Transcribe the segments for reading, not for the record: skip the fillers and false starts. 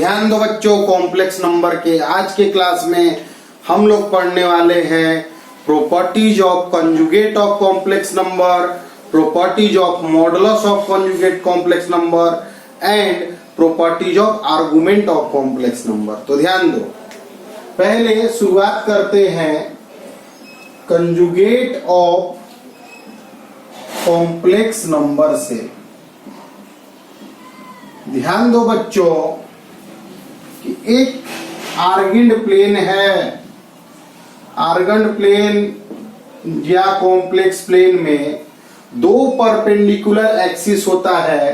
ध्यान दो बच्चों, कॉम्प्लेक्स नंबर के आज के क्लास में हम लोग पढ़ने वाले हैं properties of conjugate of complex number, properties of modulus of conjugate complex number and properties of argument of complex number. तो ध्यान दो, पहले शुरुआत करते हैं कंजुगेट ऑफ कॉम्प्लेक्स नंबर से। ध्यान दो बच्चों कि एक आर्गेंड प्लेन है, आर्गेंड प्लेन या कॉम्प्लेक्स प्लेन में दो परपेंडिकुलर एक्सिस होता है,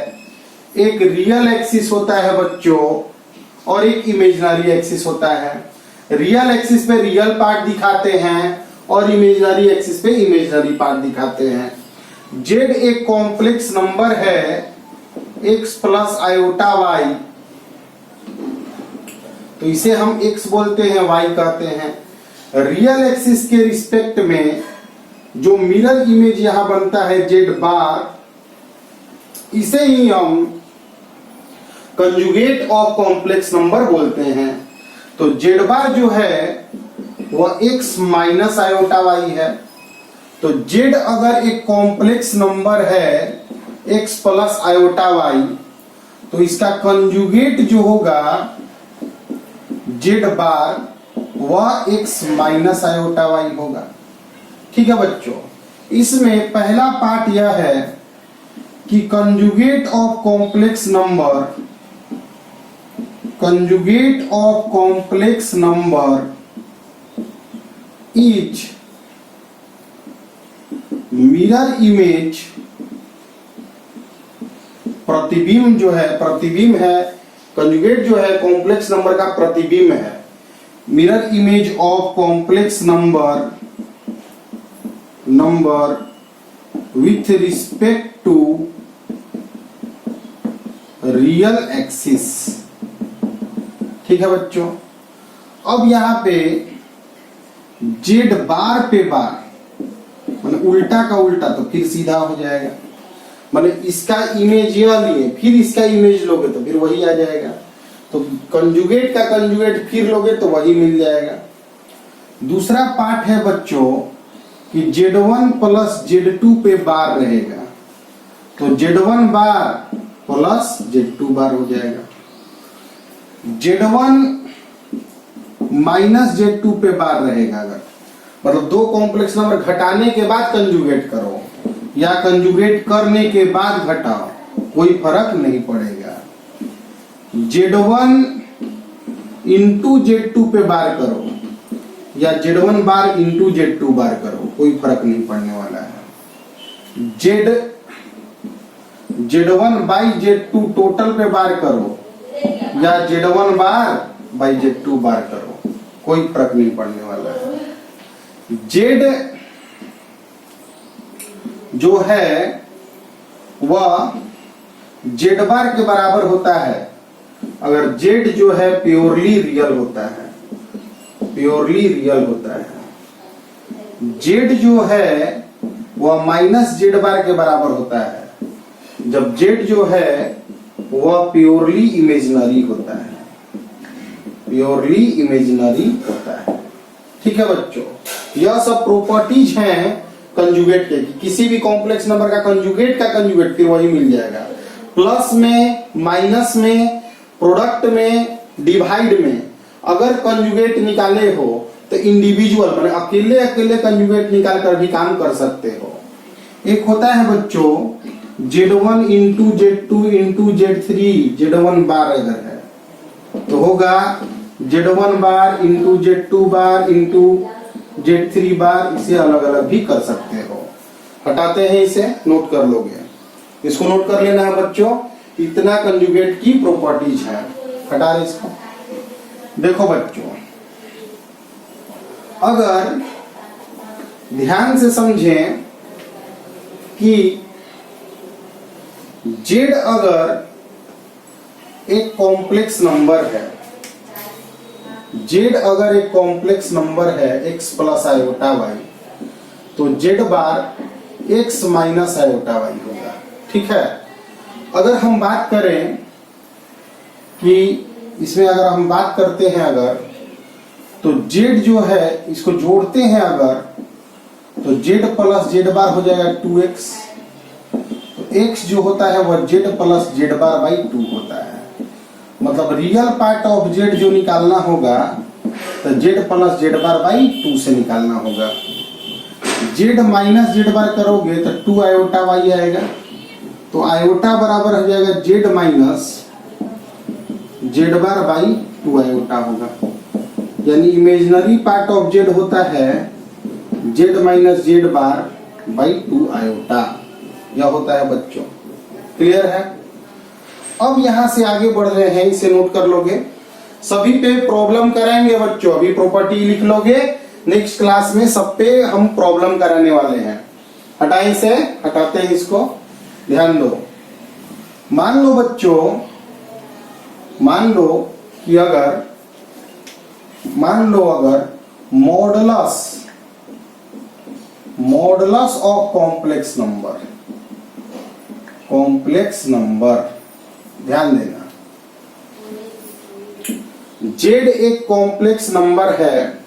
एक रियल एक्सिस होता है बच्चों और एक इमेजिनरी एक्सिस होता है। रियल एक्सिस पे रियल पार्ट दिखाते हैं और इमेजिनरी एक्सिस पे इमेजिनरी पार्ट दिखाते हैं। जेड एक कॉम्प्लेक्स नंबर है x प्लस आयोटा y, तो इसे हम x बोलते हैं, y कहते हैं। रियल एक्सिस के रिस्पेक्ट में जो मिरर इमेज यहां बनता है z बार, इसे ही हम कंजुगेट ऑफ कॉम्प्लेक्स नंबर बोलते हैं। तो z बार जो है वह x माइनस आयोटा y है। तो z अगर एक कॉम्प्लेक्स नंबर है x प्लस आयोटा y, तो इसका कंजुगेट जो होगा z बार वह x माइनस आयोटा y होगा। ठीक है बच्चों, इसमें पहला पार्ट यह है कि conjugate of complex number, conjugate of complex number is mirror image, प्रतिबिंब जो है, प्रतिबिंब है, कंजुगेट जो है कॉम्प्लेक्स नंबर का प्रतिबिंब है। Mirror image of complex number with respect to real axis. ठीक है बच्चों, अब यहां पे जेड बार पे बार, मतलब उल्टा का उल्टा, तो फिर सीधा हो जाएगा। मतलब इसका इमेज यह लिए फिर इसका इमेज लोगे तो फिर वही आ जाएगा। तो कंजुगेट का कंजुगेट फिर लोगे तो वही मिल जाएगा। दूसरा पार्ट है बच्चों कि Z1 प्लस Z2 पे बार रहेगा, तो Z1 बार प्लस Z2 बार हो जाएगा। Z1 माइनस Z2 पे बार रहेगा। अगर मतलब दो कॉम्प्लेक्स नंबर घटाने के बाद कंजुगेट करो या कंजुगेट करने के बाद घटाओ, कोई फर्क नहीं पड़ेगा। Z1 इंटू Z2 पे बार करो या Z1 बार इंटू Z2 बार करो, कोई फर्क नहीं पड़ने वाला है। Z1 बाई Z2 टोटल पे बार करो या Z1 बार बाई Z2 बार करो, कोई फर्क नहीं पड़ने वाला है। Z जो है वह Z बार के बराबर होता है अगर Z जो है प्योरली रियल होता है, प्योरली रियल होता है। Z जो है वह माइनस Z बार के बराबर होता है जब Z जो है वह प्योरली इमेजिनरी होता है, प्योरली इमेजिनरी होता है। ठीक है बच्चों, यह सब प्रॉपर्टीज हैं कंजुगेट के। किसी भी कॉम्प्लेक्स नंबर का कंजुगेट फिर वही मिल जाएगा। प्लस में, माइनस में, प्रोडक्ट में, डिवाइड में अगर कंजुगेट निकाले हो तो इंडिविजुअल मतलब अकेले अकेले कंजुगेट निकाल कर भी काम कर सकते हो। एक होता है बच्चों Z1 into Z2 into Z3, Z1 बार अगर है तो होगा Z1 bar into Z2 bar into Z3 बार। इसे अलग अलग भी कर सकते हो। हटाते हैं, इसे नोट कर लोगे, इसको नोट कर लेना है बच्चों। इतना कंजुगेट की प्रॉपर्टीज है। हटा रहे इसको। देखो बच्चों, अगर ध्यान से समझें कि Z अगर एक कॉम्प्लेक्स नंबर है, Z अगर एक कॉम्प्लेक्स नंबर है x प्लस आयोटा y, तो Z बार x माइनस आयोटा y होगा। ठीक है, अगर हम बात करें कि इसमें अगर हम बात करते हैं अगर, तो z जो है इसको जोड़ते हैं अगर, तो z प्लस z बार हो जाएगा 2x। तो x जो होता है वह z plus z bar by 2 होता है। मतलब रियल पार्ट ऑफ z जो निकालना होगा तो z plus z bar by 2 से निकालना होगा। z माइनस z बार करोगे तो 2 आयोटा y आएगा। तो आयोटा बराबर हो जाएगा z minus z bar by 2 iota होगा। यानी इमेजिनरी पार्ट ऑफ z होता है z minus z bar by 2 iota. यह होता है बच्चों, क्लियर है। अब यहां से आगे बढ़ रहे हैं, इसे नोट कर लोगे। सभी पे प्रॉब्लम कराएंगे बच्चों, अभी प्रॉपर्टी लिख लोगे, नेक्स्ट क्लास में सब पे हम प्रॉब्लम कराने वाले हैं। हटाएं इसे, हटाते हैं इसको, ध्यान दो। मान लो बच्चों, मान लो कि अगर मॉडुलस ऑफ कॉम्प्लेक्स नंबर, ध्यान देना, z एक कॉम्प्लेक्स नंबर है,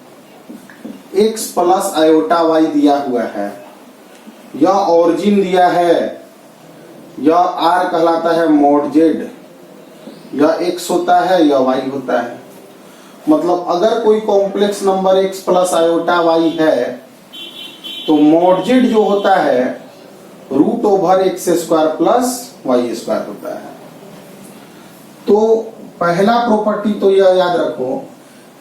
x प्लस आयोटा y दिया हुआ है, यह ओरिजिन दिया है, यह r कहलाता है मॉड z, यह x होता है, यह y होता है। मतलब अगर कोई complex number x plus iota y है तो मॉड z जो होता है root over x square plus y square होता है। तो पहला प्रॉपर्टी तो यह याद रखो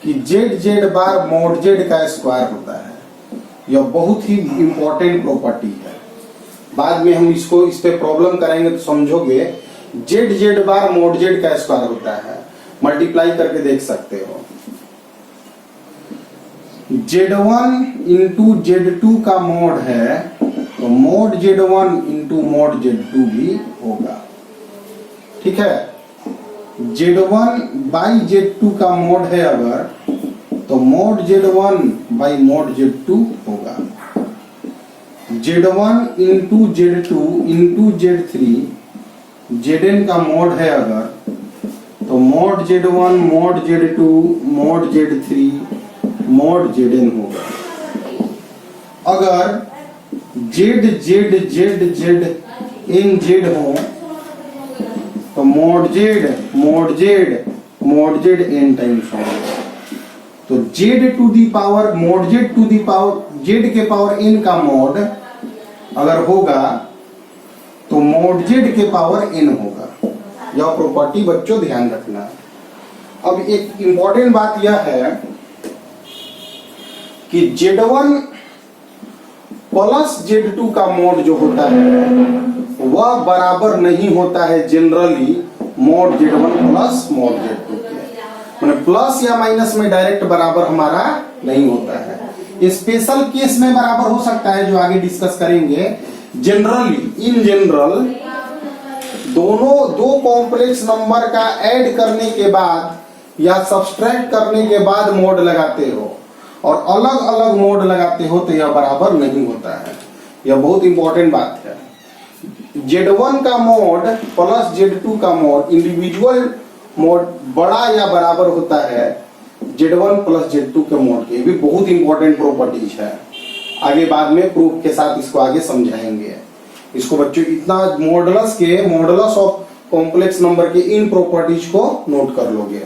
कि z बार मॉड z का स्क्वायर होता है। यह बहुत ही इंपॉर्टेंट प्रॉपर्टी है, बाद में हम इसको इस पे प्रॉब्लम करेंगे तो समझोगे। z बार मॉड z का स्क्वायर होता है, मल्टीप्लाई करके देख सकते हो। z1 इंटू z2 का मॉड है तो mod z1 into mod z2 भी होगा, ठीक है। z1 बाई z2 का मॉड है अगर, तो mod z1 by mod z2 होगा। z1 into z2 into z3 zn का मॉड है अगर, तो mod z1 mod z2 mod z3 mod zn होगा। अगर z z z z n z हो तो mod z mod z mod z n times होगा। तो z to the power mod z to the power z के power n का mod अगर होगा तो मॉड z के पावर n होगा। यह प्रॉपर्टी बच्चों ध्यान रखना। अब एक इंपॉर्टेंट बात यह है कि z1 प्लस z2 का मॉड जो होता है वह बराबर नहीं होता है generally mod z1 plus mod z2 के। मैंने प्लस या माइनस में डायरेक्ट बराबर हमारा नहीं होता है। स्पेशल केस में बराबर हो सकता है, जो आगे डिस्कस करेंगे। जनरली इन जनरल दोनों दो कॉम्प्लेक्स नंबर का ऐड करने के बाद या सब्सट्रैक्ट करने के बाद मॉड लगाते हो और अलग अलग मॉड लगाते हो तो यह बराबर नहीं होता है। यह बहुत इंपॉर्टेंट बात है। z1 का मॉड प्लस z2 का मॉड इंडिविजुअल मॉड बड़ा या बराबर होता है z1 प्लस z2 के मॉड के। ये भी बहुत इंपॉर्टेंट प्रॉपर्टीज है, आगे बाद में प्रूफ के साथ इसको आगे समझाएंगे। इसको बच्चों इतना मॉडुलस ऑफ कॉम्प्लेक्स नंबर के इन प्रॉपर्टीज को नोट कर लोगे,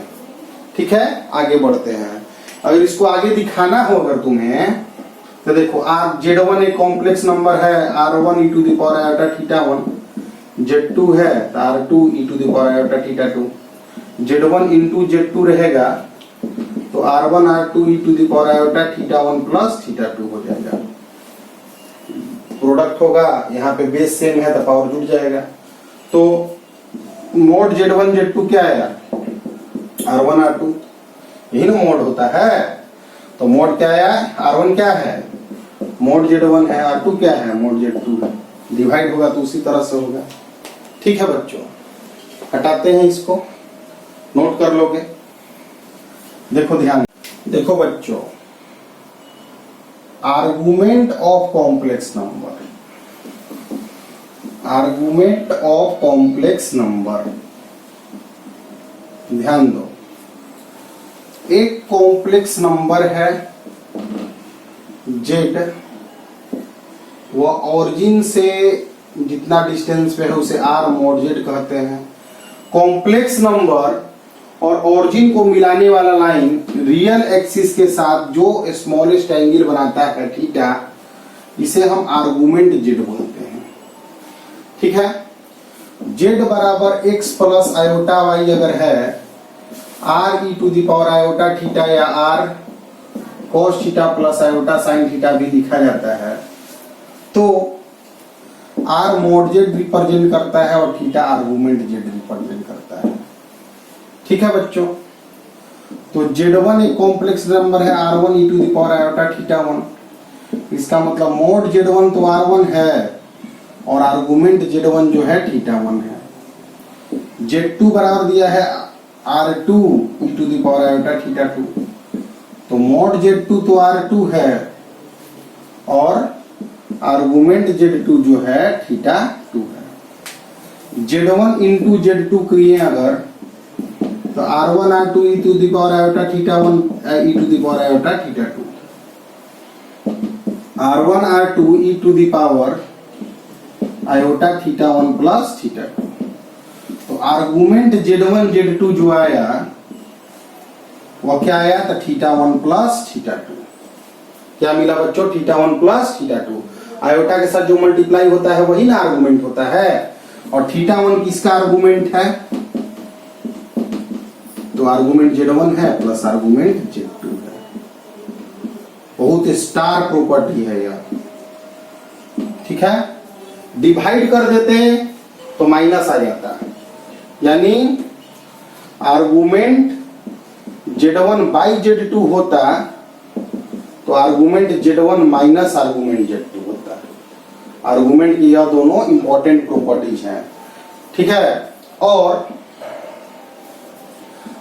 ठीक है। आगे बढ़ते हैं। अगर इसको आगे दिखाना हो अगर तुम्हें तो देखो z1 एक कॉम्प्लेक्स नंबर है r1 e to the power iota theta 1, z2 है तो r2 e to the power iota theta 2, z1 into z2 रहेगा तो r1 r2 e to the power iota theta 1 plus theta 2 हो जाएगा। Product होगा, यहाँ पे बेस सेम है तो पावर जुड़ जाएगा। तो मोड z1 z2 क्या आया r1 r2, यही ना मोड होता है। तो मोड क्या आया r1 क्या है मोड z1 है, r2 क्या है मोड z2 है। डिवाइड होगा तो उसी तरह से होगा, ठीक है बच्चों। हटाते हैं इसको, नोट कर लोगे। देखो ध्यान, देखो बच्चों, argument of complex number, argument of complex number, ध्यान दो। एक कॉम्प्लेक्स नंबर है जेड, वो ऑरिजिन से जितना डिस्टेंस पे है उसे आर मॉड जेड कहते हैं। कॉम्प्लेक्स नंबर और ऑरिजिन को मिलाने वाला लाइन रियल एक्सिस के साथ जो स्मॉलेस्ट एंगल बनाता है थीटा, इसे हम आर्गुमेंट जेड बोलते हैं। ठीक है, जेड बराबर एक्स प्लस आयोटा वाई अगर है, R E to the power iota theta या R cos theta plus iota sine theta भी लिखा जाता है, तो आर मॉड जेड रिप्रेजेंट करता है और थीटा आर्गुमेंट जेड रिप्रेजेंट करता है। ठीक है बच्चों, तो Z1 एक कॉम्प्लेक्स नंबर है R1 e to the power iota theta 1, इसका मतलब मोड Z1 तो R1 है और आर्गुमेंट Z1 जो है थीटा 1 है। Z2 बराबर दिया है R2 e to the power iota theta 2, तो मोड Z2 तो R2 है और आर्गुमेंट Z2 जो है थीटा 2 है। Z1 इंटू Z2 किए अगर, तो R1 R2 e to the power iota theta 1 e to the power iota theta 2, R1 R2 e to the power iota theta 1 plus theta 2। तो argument Z1 Z2 जो आया वो क्या आया, तो थीटा 1 प्लस थीटा 2। क्या मिला बच्चों, थीटा 1 प्लस थीटा 2। आयोटा के साथ जो मल्टीप्लाई होता है वही ना आर्गुमेंट होता है, और थीटा 1 किसका आर्गुमेंट है, तो आर्गुमेंट Z1 है प्लस आर्गुमेंट Z2 है। बहुत स्टार प्रॉपर्टी है यह। ठीक है, डिवाइड कर देते तो माइनस आ जाता, यानी आर्गुमेंट Z1 बाई Z2 होता तो argument Z1 minus argument Z2 होता। आर्गुमेंट की यह दोनों इंपॉर्टेंट प्रॉपर्टीज हैं। ठीक है, और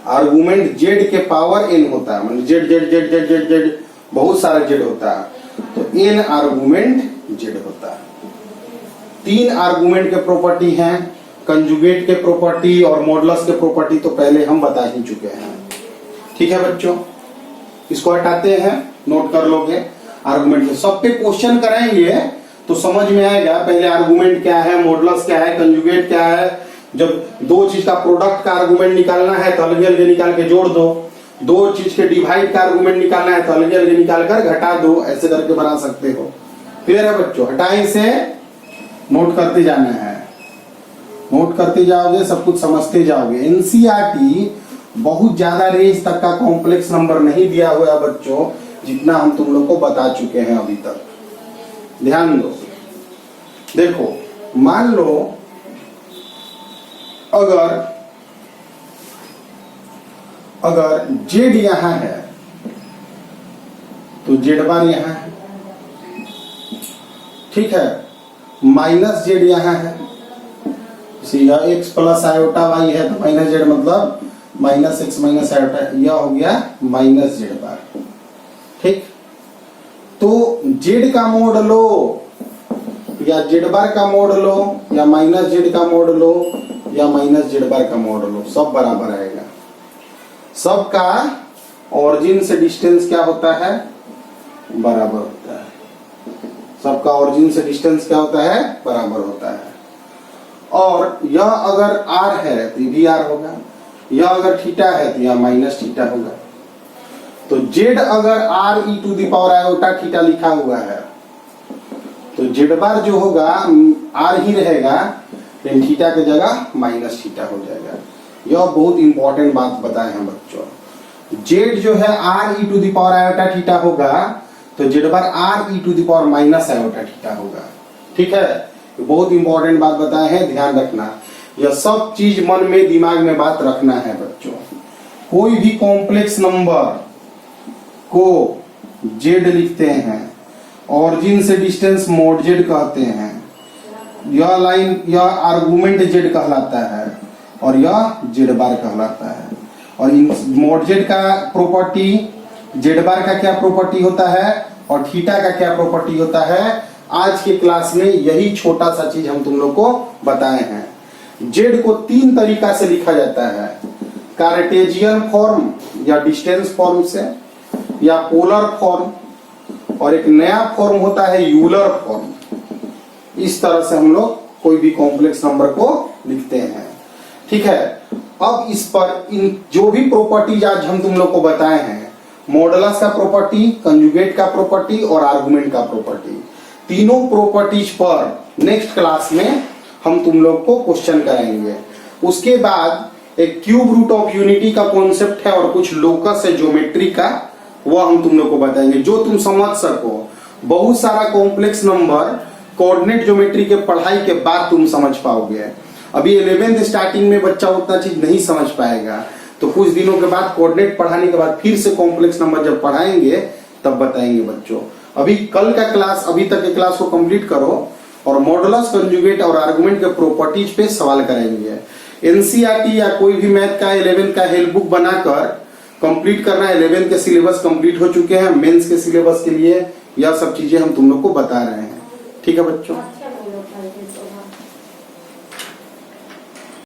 आर्गुमेंट जेड के पावर एन होता है, मतलब Z Z Z Z Z Z बहुत सारा जेड होता है, तो एन आर्गुमेंट जेड होता है। 3 आर्गुमेंट के प्रॉपर्टी हैं, कंजुगेट के प्रॉपर्टी और मॉडुलस के प्रॉपर्टी तो पहले हम बता ही चुके हैं। ठीक है बच्चों, इसको हटाते हैं, नोट कर लोगे। आर्गुमेंट सब पे क्वेश्चन कराएंगे तो समझ में आएगा पहले आर्गुमेंट क्या है, मॉडुलस क्या है, कंजुगेट क्या है। जब दो चीज का प्रोडक्ट का आर्गुमेंट निकालना है तो अलग अलग निकाल के जोड़ दो, दो चीज के डिवाइड का आर्गुमेंट निकालना है तो अलग अलग निकाल कर घटा दो, ऐसे करके बना सकते हो। क्लियर है बच्चों, हटाएं से नोट करते जाना है, नोट करते जाओगे सब कुछ समझते जाओगे। एनसीईआरटी बहुत ज्यादा रेंज तक का कॉम्प्लेक्स नंबर नहीं दिया हुआ है बच्चों, जितना हम तुम लोग को बता चुके हैं अभी तक। ध्यान दो, देखो मान लो अगर जेड यहां है तो जेड बार यहां है, ठीक है, माइनस जेड यहां है, यह एक्स प्लस आयोटा वाई है तो माइनस जेड मतलब माइनस एक्स माइनस आयोटा, यह हो गया माइनस जेड बार। ठीक, तो जेड का मोड लो या जेड बार का मोड लो या माइनस जेड का मोड लो या माइनस जेड बार का मोड लो, सब बराबर आएगा। सबका ऑरिजिन से डिस्टेंस क्या होता है, बराबर होता है। सबका ऑरिजिन से डिस्टेंस क्या होता है, बराबर होता है। और यह अगर आर है तो ये भी आर होगा, यह अगर थीटा है तो यह माइनस थीटा होगा। तो जेड अगर r E to the power iota theta लिखा हुआ है तो जेड बार जो होगा आर ही रहेगा, लेकिन थीटा की जगह माइनस थीटा हो जाएगा। यह बहुत इंपॉर्टेंट बात बताए हैं बच्चों। जेड जो है R E to the power iota theta होगा तो Z bar R E to the power minus iota theta होगा। ठीक है, बहुत इंपॉर्टेंट बात बताए हैं, ध्यान रखना। यह सब चीज मन में दिमाग में बात रखना है बच्चों। कोई भी कॉम्प्लेक्स नंबर को जेड लिखते हैं, ऑरिजिन से डिस्टेंस मोड जेड कहते हैं, यह लाइन यह आर्गुमेंट जेड कहलाता है और यह जेड बार कहलाता है। और इन मोड जेड का प्रॉपर्टी, जेड बार का क्या प्रॉपर्टी होता है और थीटा का क्या प्रॉपर्टी होता है, आज के क्लास में यही छोटा सा चीज हम तुम लोग को बताए हैं। जेड को 3 तरीका से लिखा जाता है, कार्टेशियन फॉर्म या डिस्टेंस फॉर्म से या पोलर फॉर्म, और एक नया फॉर्म होता है यूलर फॉर्म। इस तरह से हम लोग कोई भी कॉम्प्लेक्स नंबर को लिखते हैं। ठीक है, अब इस पर इन जो भी प्रॉपर्टीज आज हम तुम लोग को बताए हैं, मॉडुलस का प्रॉपर्टी, कंजुगेट का प्रॉपर्टी और आर्गुमेंट का प्रॉपर्टी, तीनों प्रॉपर्टीज पर नेक्स्ट क्लास में हम तुम लोग को क्वेश्चन कराएंगे। उसके बाद एक क्यूब रूट ऑफ यूनिटी का कॉन्सेप्ट है और कुछ लोकस है ज्योमेट्री का, वह हम तुम लोग को बताएंगे जो तुम समझ सको। बहुत सारा कॉम्प्लेक्स नंबर कोऑर्डिनेट ज्योमेट्री के पढ़ाई के बाद तुम समझ पाओगे। अभी 11th स्टार्टिंग में बच्चा उतना चीज नहीं समझ पाएगा, तो कुछ दिनों के बाद कोऑर्डिनेट पढ़ाने के बाद फिर से कॉम्प्लेक्स नंबर जब पढ़ाएंगे तब बताएंगे बच्चों। अभी कल का क्लास, अभी तक के क्लास को कंप्लीट करो और मॉडुलस, कंजुगेट और आर्गुमेंट के प्रॉपर्टीज पे सवाल कराएंगे। एनसीईआरटी या कोई भी मैथ का 11th का हेल्प बुक बनाकर कंप्लीट करना। 11th के सिलेबस कंप्लीट हो चुके हैं, मेंस के सिलेबस के लिए यह सब चीजें हम तुम लोग को बता रहे हैं। ठीक है बच्चों।